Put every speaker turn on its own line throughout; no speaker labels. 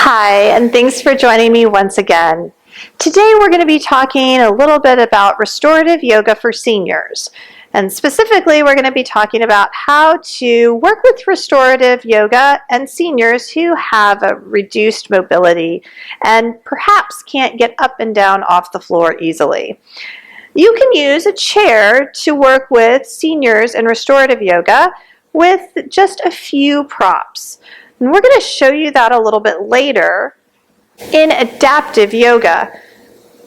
Hi, and thanks for joining me once again. Today we're going to be talking a little bit about restorative yoga for seniors. And specifically, we're going to be talking about how to work with restorative yoga and seniors who have a reduced mobility and perhaps can't get up and down off the floor easily. You can use a chair to work with seniors in restorative yoga with just a few props. And we're going to show you that a little bit later in adaptive yoga.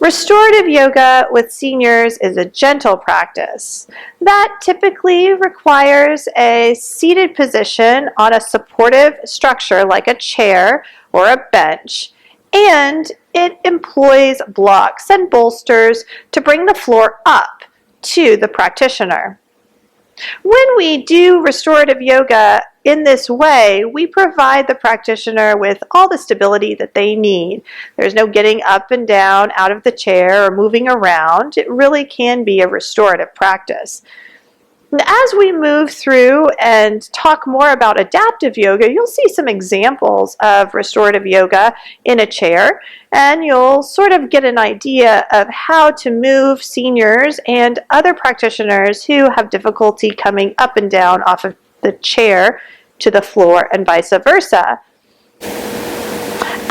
Restorative yoga with seniors is a gentle practice that typically requires a seated position on a supportive structure like a chair or a bench, and it employs blocks and bolsters to bring the floor up to the practitioner. When we do restorative yoga in this way, we provide the practitioner with all the stability that they need. There's no getting up and down out of the chair or moving around. It really can be a restorative practice. And as we move through and talk more about adaptive yoga, you'll see some examples of restorative yoga in a chair, and you'll sort of get an idea of how to move seniors and other practitioners who have difficulty coming up and down off of the chair to the floor and vice versa.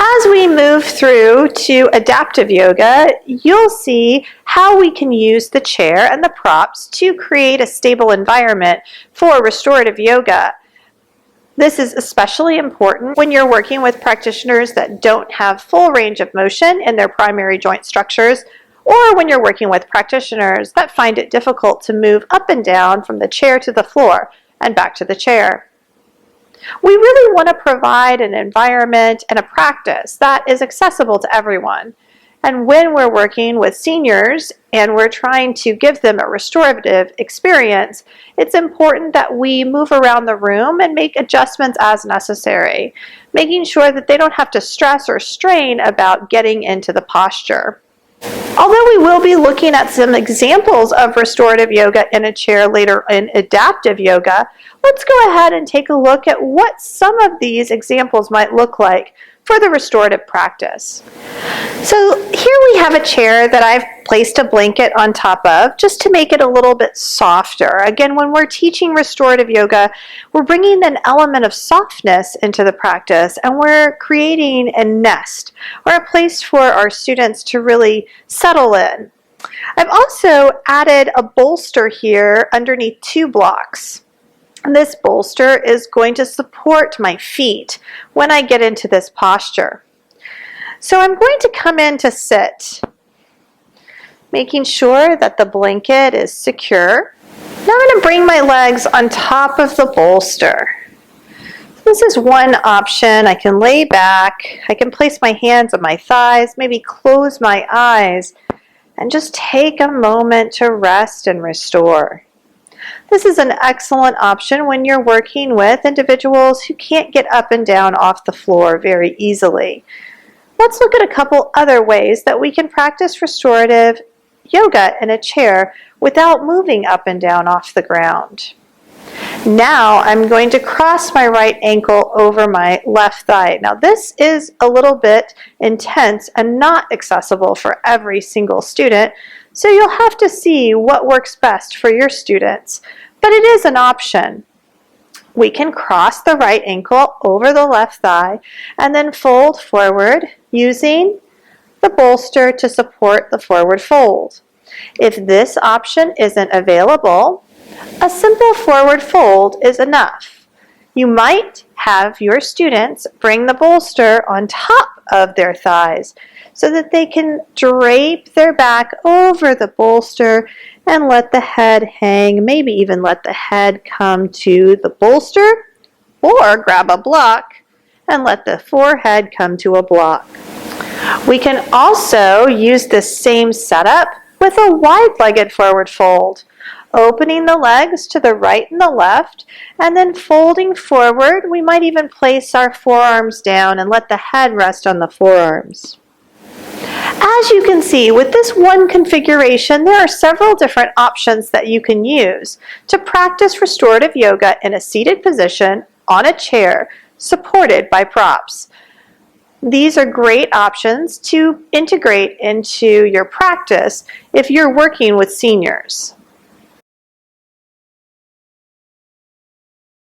As we move through to adaptive yoga, you'll see how we can use the chair and the props to create a stable environment for restorative yoga. This is especially important when you're working with practitioners that don't have full range of motion in their primary joint structures, or when you're working with practitioners that find it difficult to move up and down from the chair to the floor and back to the chair. We really want to provide an environment and a practice that is accessible to everyone. And when we're working with seniors and we're trying to give them a restorative experience, it's important that we move around the room and make adjustments as necessary, making sure that they don't have to stress or strain about getting into the posture. Although we will be looking at some examples of restorative yoga in a chair later in adaptive yoga, let's go ahead and take a look at what some of these examples might look like for the restorative practice. So here we have a chair that I've placed a blanket on top of just to make it a little bit softer. Again, when we're teaching restorative yoga, we're bringing an element of softness into the practice, and we're creating a nest or a place for our students to really settle in. I've also added a bolster here underneath two blocks. This bolster is going to support my feet when I get into this posture. So I'm going to come in to sit, making sure that the blanket is secure. Now I'm going to bring my legs on top of the bolster. This is one option. I can lay back, I can place my hands on my thighs, maybe close my eyes, and just take a moment to rest and restore. This is an excellent option when you're working with individuals who can't get up and down off the floor very easily. Let's look at a couple other ways that we can practice restorative yoga in a chair without moving up and down off the ground. Now I'm going to cross my right ankle over my left thigh. Now this is a little bit intense and not accessible for every single student, so you'll have to see what works best for your students, but it is an option. We can cross the right ankle over the left thigh and then fold forward using the bolster to support the forward fold. If this option isn't available, a simple forward fold is enough. You might have your students bring the bolster on top of their thighs so that they can drape their back over the bolster and let the head hang, maybe even let the head come to the bolster, or grab a block and let the forehead come to a block. We can also use this same setup with a wide-legged forward fold, opening the legs to the right and the left, and then folding forward. We might even place our forearms down and let the head rest on the forearms. As you can see, with this one configuration, there are several different options that you can use to practice restorative yoga in a seated position on a chair supported by props. These are great options to integrate into your practice if you're working with seniors.